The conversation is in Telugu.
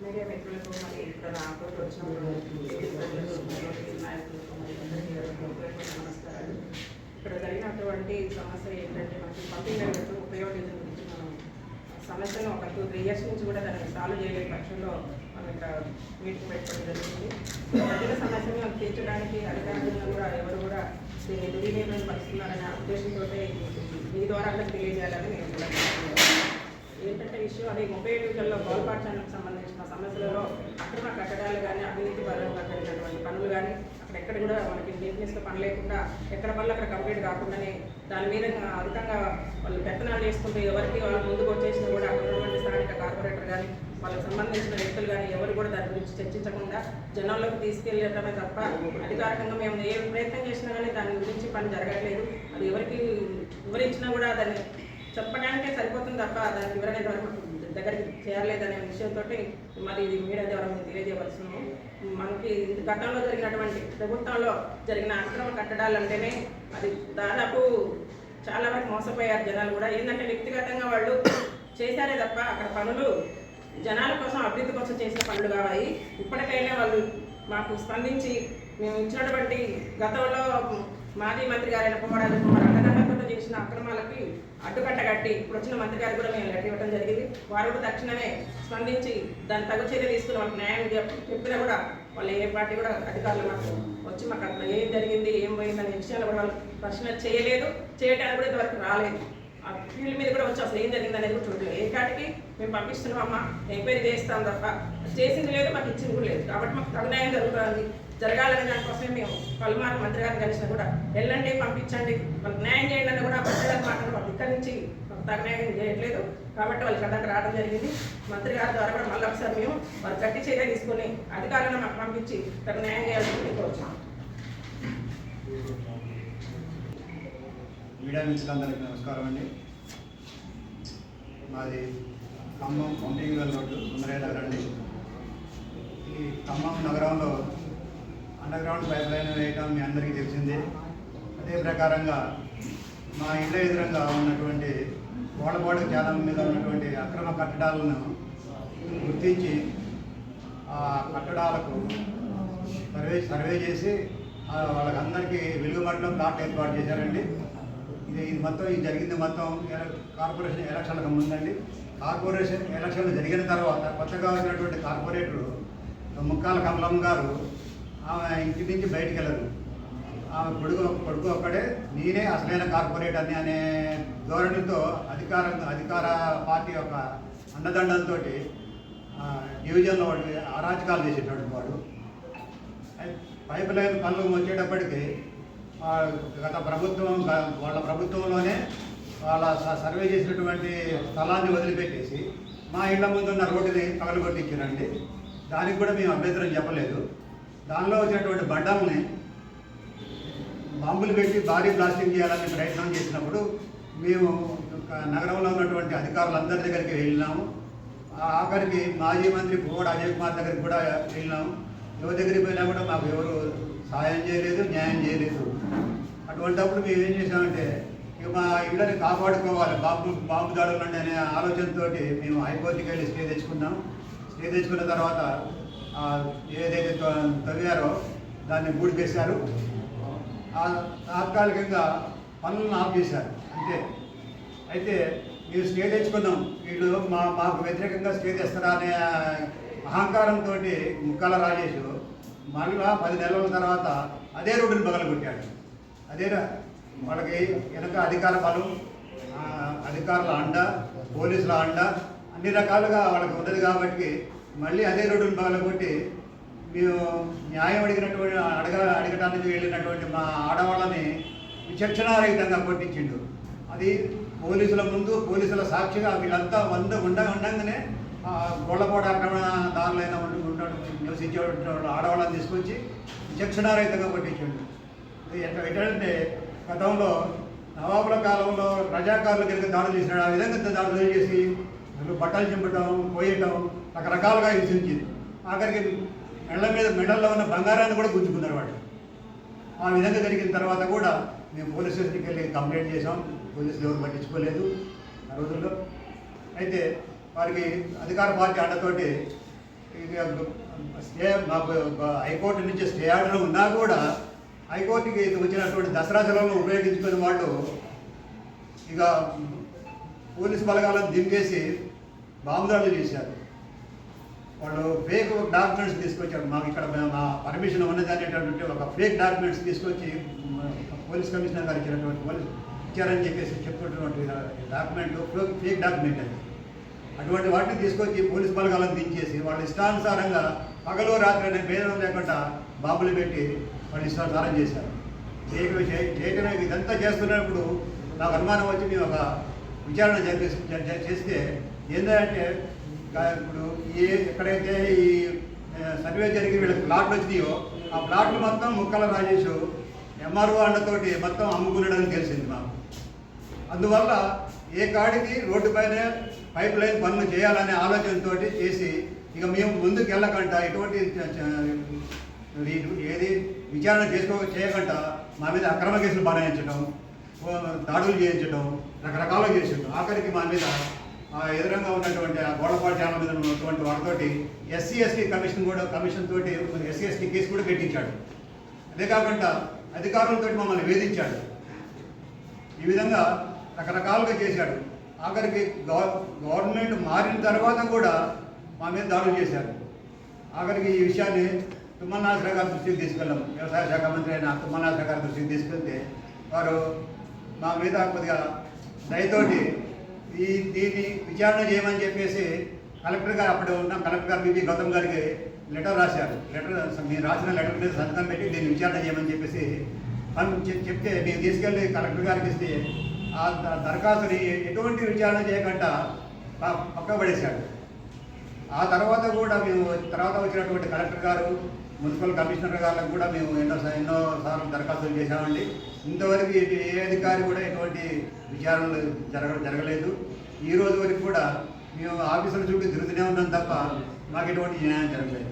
మీడియా మిత్రులకు మరి ఇక్కడ నాతో వచ్చినప్పుడు నాయకులకు మరి అందరికీ నమస్కారాలు. ఇక్కడ జరిగినటువంటి సమస్య ఏంటంటే మనకి పంపిణీ ఉపయోగించడం గురించి మనం సమస్యను ఒక 2-3 years నుంచి కూడా దాన్ని సాల్వ్ చేయలేని పక్షంలో మనం ఇక్కడ మీటింగ్ పెట్టుకోవడం జరుగుతుంది. ప్రజల సమస్యను తీర్చడానికి అధికారులను కూడా ఎవరు కూడా దీన్ని దుర్వినియోగం పరుస్తున్నారనే ఉద్దేశంతో మీ ద్వారా తెలియజేయాలని నేను కూడా ఏంటంటే విషయం అది 30 డివిజన్లో గోల్పాఠశాలకు సంబంధించిన సమస్యలలో అక్రమ కట్టడాలు కానీ అవినీతి పరంగా జరిగినటువంటి పనులు కానీ అక్కడెక్కడ కూడా మనకి నీట్నెస్గా పని లేకుండా ఎక్కడ పనులు అక్కడ కంప్లీట్ కాకుండానే దాని మీద అధికంగా వాళ్ళు పెత్తనాలు చేసుకుంటూ ఎవరికి వాళ్ళు ముందుకు వచ్చేసినా కూడా అక్కడ ఉన్నటువంటి స్థానిక కార్పొరేటర్ కానీ వాళ్ళకి సంబంధించిన వ్యక్తులు కానీ ఎవరు కూడా దాని గురించి చర్చించకుండా జనాల్లోకి తీసుకెళ్ళడమే తప్ప అధికారికంగా మేము ఏ ప్రయత్నం చేసినా కానీ దాని గురించి పని జరగట్లేదు. అది ఎవరికి వివరించినా కూడా దాన్ని చెప్పడానికే సరిపోతుంది తప్ప దాని వివరణ దగ్గరికి చేరలేదనే విషయంతో మరి ఇది మీడియా ద్వారా మేము తెలియజేయవలసినాము. మనకి గతంలో జరిగినటువంటి ప్రభుత్వంలో జరిగిన అక్రమ కట్టడాలు అంటేనే అది దాదాపు చాలా వరకు మోసపోయారు జనాలు కూడా. ఏంటంటే వ్యక్తిగతంగా వాళ్ళు చేశారే తప్ప అక్కడ పనులు జనాల కోసం అభివృద్ధి కోసం చేసిన పనులు కావాలి. ఇప్పటికైనా వాళ్ళు మాకు స్పందించి మేము ఇచ్చినటువంటి గతంలో మాజీ మంత్రి గారైన పోవడాలు అండదండలతో చేసిన అక్రమాలకి అడ్డుకట్ట కట్టి ఇప్పుడు వచ్చిన మంత్రి గారు కూడా మేము లెటర్ ఇవ్వడం జరిగింది. వారు కూడా తక్షణమే స్పందించి దాని తగు చర్య తీసుకుని వాళ్ళకి న్యాయం చెప్పినా కూడా వాళ్ళు ఏ పార్టీ కూడా అధికారులు మాకు వచ్చి మాకు అక్కడ ఏం జరిగింది ఏం పోయిందనే విషయాలు కూడా వాళ్ళు ప్రశ్న చేయలేదు, చేయడానికి కూడా ఇంతవరకు రాలేదు. ఆ ఫీల్డ్ మీద కూడా వచ్చి అసలు ఏం జరిగింది అనేది కూడా చూడలేదు. ఏ కాటికి మేము పంపిస్తున్నామమ్మా ఎంక్వైరీ చేస్తాం తప్ప చేసింది లేదు, మాకు ఇచ్చింది కూడా లేదు. కాబట్టి మాకు తగు న్యాయం జరగాలనే దానికోసమే మేము పలుమార్లు మంత్రి గారిని కలిసినా కూడా వెళ్ళండి పంపించండి వాళ్ళకి న్యాయం చేయండి అని కూడా ప్రజలకు మాత్రం వాళ్ళు ఇక్కడి నుంచి మాకు తగు న్యాయం చేయట్లేదు. కాబట్టి వాళ్ళకి అక్కడికి రావడం జరిగింది. మంత్రి గారి ద్వారా కూడా మళ్ళీ ఒకసారి మేము వాళ్ళు గట్టి చర్య తీసుకుని అధికారులను మాకు పంపించి తగు న్యాయం చేయాలని కోరుచున్నాం. మీడియా మిత్రులందరికీ నమస్కారం అండి. మాది ఖమ్మం పంపింగ్ రోడ్డు సుందరయ్య అండి. ఈ ఖమ్మం నగరంలో అండర్ గ్రౌండ్ పైప్ లైన్ వేయటం మీ అందరికీ తెలిసిందే. అదే ప్రకారంగా మా ఇళ్ళ ఎదురంగా ఉన్నటువంటి గోడపాడు జాలం మీద ఉన్నటువంటి అక్రమ కట్టడాలను గుర్తించి ఆ కట్టడాలకు సర్వే చేసి వాళ్ళకందరికీ వెలుగుమట్టలో ప్లాట్ ఏర్పాటు చేశారండి. ఇది మొత్తం ఇది జరిగింది మొత్తం కార్పొరేషన్ ఎలక్షన్లకు ముందండి. కార్పొరేషన్ ఎలక్షన్లు జరిగిన తర్వాత కొత్తగా వచ్చినటువంటి కార్పొరేటరు ముక్కాల కమలమ్మ గారు ఆమె ఇంటి నుంచి బయటికి వెళ్ళరు. ఆమె కొడుకు ఒక్కడే నేనే అసలైన కార్పొరేటర్ అనే ధోరణితో అధికార పార్టీ యొక్క అండదండంతో డివిజన్లో అరాచకాలు చేసేటువంటి వాడు. పైప్ లైన్ పనులు వచ్చేటప్పటికి గత ప్రభుత్వం వాళ్ళ ప్రభుత్వంలోనే వాళ్ళ సర్వే చేసినటువంటి స్థలాన్ని వదిలిపెట్టేసి మా ఇళ్ల ముందున్న రోడ్డుని పగలగొట్టించారండి. దానికి కూడా మేము అభ్యంతరం చెప్పలేదు. దానిలో వచ్చినటువంటి బండాలని బాంబులు పెట్టి భారీ బ్లాస్టింగ్ చేయాలని ప్రయత్నం చేసినప్పుడు మేము నగరంలో ఉన్నటువంటి అధికారులందరి దగ్గరికి వెళ్ళినాము. ఆఖరికి మాజీ మంత్రి పువ్వాడ అజయ్ కుమార్ దగ్గరికి కూడా వెళ్ళినాము. ఎవరి దగ్గరికి పోయినా కూడా మాకు ఎవరు సహాయం చేయలేదు, న్యాయం చేయలేదు. అటువంటిప్పుడు మేము ఏం చేసామంటే ఇక మా ఇళ్ళని కాపాడుకోవాలి బాంబు దాడులు అనే ఆలోచనతో మేము హైకోర్టుకి వెళ్ళి స్టే తెచ్చుకున్నాం. స్టే తెచ్చుకున్న తర్వాత ఏదైతే తవ్వారో దాన్ని బూడిపేశారు. తాత్కాలికంగా పనులను ఆఫ్ చేశారు అంతే. అయితే మేము స్టే తెచ్చుకున్నాం, వీళ్ళు మాకు వ్యతిరేకంగా స్టే తెస్తారా అనే అహంకారంతో ముక్కాల రాజేష్ మళ్ళా 10 నెలల తర్వాత అదే రోడ్డుని పగలగొట్టాడు. అదే వాళ్ళకి వెనక అధికార బలం, అధికారుల అండ, పోలీసుల అండ అన్ని రకాలుగా వాళ్ళకి ఉన్నది కాబట్టి మళ్ళీ అదే రోడ్డుని పగలగొట్టి మేము న్యాయం అడగటానికి వెళ్ళినటువంటి మా ఆడవాళ్ళని విచక్షణారహితంగా కొట్టించిండు. అది పోలీసుల ముందు పోలీసుల సాక్షిగా వీళ్ళంతా ఉండగానే గొళ్ళపోట ఆక్రమణదారులైన నివసించేటువంటి ఆడవాళ్ళని తీసుకొచ్చి విచక్షణారహితంగా కొట్టించిండు. ఇది ఎట్లంటే గతంలో నవాబుల కాలంలో రజాకారుల కింద దాడులు చేసినాడు. ఆ విధంగా దాడులు చేసి బట్టలు చింపటం, పోయటం రకరకాలుగా హింసించింది. ఆఖరికి మెడల్లో ఉన్న బంగారాన్ని కూడా గుంజుకున్నారు వాళ్ళు. ఆ విధంగా జరిగిన తర్వాత కూడా మేము పోలీస్ స్టేషన్కి వెళ్ళి కంప్లైంట్ చేసాం. పోలీసులు ఎవరు పట్టించుకోలేదు ఆ రోజుల్లో. అయితే వారికి అధికార పార్టీ అండతోటి ఇక స్టే మాకు హైకోర్టు నుంచి స్టే ఆర్డర్ ఉన్నా కూడా హైకోర్టుకి వచ్చినటువంటి దసరా సెలవులను ఉపయోగించుకునే వాళ్ళు ఇక పోలీస్ బలగాలను దింపేసి బాంబుదాడులు చేశారు. వాళ్ళు ఫేక్ డాక్యుమెంట్స్ తీసుకొచ్చారు. మాకు ఇక్కడ మా పర్మిషన్ ఉన్నది అనేటటువంటి ఒక ఫేక్ డాక్యుమెంట్స్ తీసుకొచ్చి పోలీస్ కమిషనర్ గారు ఇచ్చారని చెప్పేసి చెప్తున్నటువంటి డాక్యుమెంట్ ఫేక్ డాక్యుమెంట్ అది. అటువంటి వాటిని తీసుకొచ్చి పోలీస్ బలగాలను దించేసి వాళ్ళు ఇష్టానుసారంగా పగలు రాత్రి అనే భేదం లేకుండా బాంబులు పెట్టి వాళ్ళు ఇష్టానుసారం చేశారు. చేయటమే ఇదంతా చేస్తున్నప్పుడు నాకు అనుమానం వచ్చి మేము ఒక విచారణ చేస్తే ఏంటంటే ఇప్పుడు ఎక్కడైతే ఈ సర్వే జరిగి వీళ్ళకి ప్లాట్లు వచ్చినాయో ఆ ప్లాట్లు మొత్తం ముక్కల రాజేష్ ఎంఆర్ఓ వాళ్ళతోటి మొత్తం అమ్ముకున్నాడని తెలిసింది మాకు. అందువల్ల ఏ కాడికి రోడ్డు పైన పైప్ లైన్ పనులు చేయాలనే ఆలోచనతో చేసి ఇక మేము ముందుకు వెళ్ళకుండా ఎటువంటి ఏది విచారణ చేయకుండా మా మీద అక్రమ కేసులు బనాయించడం, దాడులు చేయించడం, రకరకాలుగా చేసిండు. ఆఖరికి మా మీద ఎదురుగా ఉన్నటువంటి ఆ గోడపాటు ఛానల్ మీద ఉన్నటువంటి వాటితోటి ఎస్సీ/ఎస్టీ కమిషన్ తోటి ఎస్సీ/ఎస్టీ కేసు కూడా పెట్టించాడు. అదే కాకుండా అధికారులతో మమ్మల్ని వేధించాడు. ఈ విధంగా రకరకాలుగా చేశాడు. ఆఖరికి గవర్నమెంట్ మారిన తర్వాత కూడా మా మీద దాడులు చేశారు. ఆఖరికి ఈ విషయాన్ని తుమ్మల నాగేశ్వరరావు గారి దృష్టికి తీసుకెళ్ళాం. వ్యవసాయ శాఖ మంత్రి అయిన తుమ్మల నాగేశ్వరరావు గారి దృష్టికి తీసుకెళ్తే వారు మా మీద కొద్దిగా దయతోటి దీన్ని విచారణ చేయమని చెప్పేసి కలెక్టర్ గారు అప్పుడు ఉన్న కలెక్టర్ గారు బీబీ గౌతమ్ గారికి లెటర్ రాశారు. మీరు రాసిన లెటర్ మీద సంతకం పెట్టి దీన్ని విచారణ చేయమని చెప్పేసి చెప్తే మేము తీసుకెళ్ళి కలెక్టర్ గారికి ఇస్తే ఆ దరఖాస్తుని ఎటువంటి విచారణ చేయకుండా పక్కబడేశాడు. ఆ తర్వాత కూడా మేము తర్వాత వచ్చినటువంటి కలెక్టర్ గారు, మున్సిపల్ కమిషనర్ గారికి కూడా మేము ఎన్నోసార్లు దరఖాస్తులు చేశామండి. ఇంతవరకు ఏ అధికారి కూడా ఎటువంటి విచారణలు జరగలేదు. ఈ రోజు వరకు కూడా మేము ఆఫీసుల చుట్టూ తిరుగుతూనే ఉన్నాం తప్ప మాకు ఎటువంటి న్యాయం జరగలేదు.